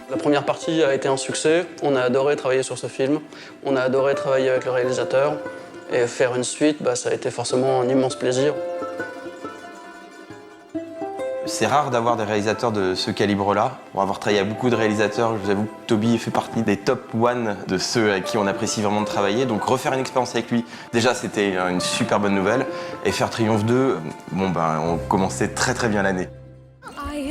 La première partie a été un succès, on a adoré travailler sur ce film, on a adoré travailler avec le réalisateur, et faire une suite, ça a été forcément un immense plaisir. C'est rare d'avoir des réalisateurs de ce calibre-là. Pour avoir travaillé avec beaucoup de réalisateurs, je vous avoue que Toby fait partie des top 1 de ceux avec qui on apprécie vraiment de travailler. Donc refaire une expérience avec lui, déjà c'était une super bonne nouvelle. Et faire Triomphe 2, on commençait très très bien l'année.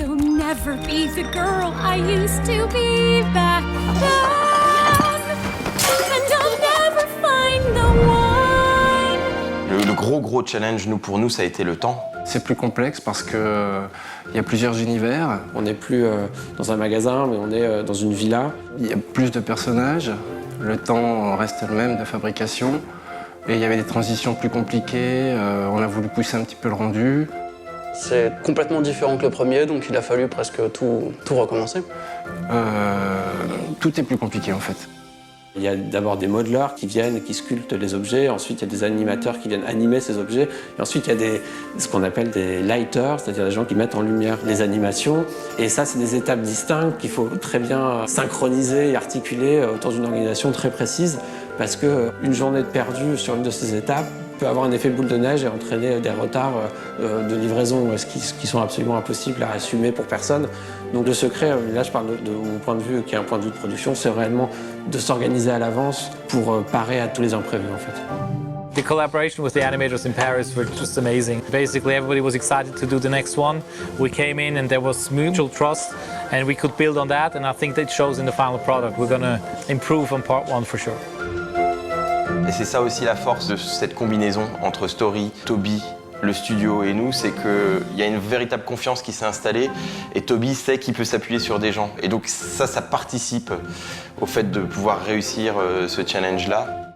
I'll never be the girl I used to be back then. And I'll never find the one. Le gros challenge pour nous, ça a été le temps. C'est plus complexe parce qu'il y a plusieurs univers. On n'est plus dans un magasin, mais on est dans une villa. Il y a plus de personnages. Le temps reste le même de fabrication. Et il y avait des transitions plus compliquées. On a voulu pousser un petit peu le rendu. C'est complètement différent que le premier, donc il a fallu presque tout recommencer. Tout est plus compliqué en fait. Il y a d'abord des modeleurs qui viennent et qui sculptent les objets, ensuite il y a des animateurs qui viennent animer ces objets, et ensuite il y a ce qu'on appelle des lighters, c'est-à-dire des gens qui mettent en lumière les animations. Et ça, c'est des étapes distinctes qu'il faut très bien synchroniser et articuler autour d'une organisation très précise, parce qu'une journée de perdu sur une de ces étapes peut avoir un effet boule de neige et entraîner des retards de livraison qui sont absolument impossibles à assumer pour personne. Donc le secret, là je parle de mon point de vue, qui est un point de vue de production, c'est réellement de s'organiser à l'avance pour parer à tous les imprévus en fait. The collaboration with the animators in Paris were just amazing. Basically, everybody was excited to do the next one. We came in and there was mutual trust, and we could build on that, and I think that shows in the final product. We're going to improve on part one for sure. Et c'est ça aussi la force de cette combinaison entre Story, Toby, le studio et nous, c'est qu'il y a une véritable confiance qui s'est installée et Toby sait qu'il peut s'appuyer sur des gens. Et donc ça participe au fait de pouvoir réussir ce challenge-là.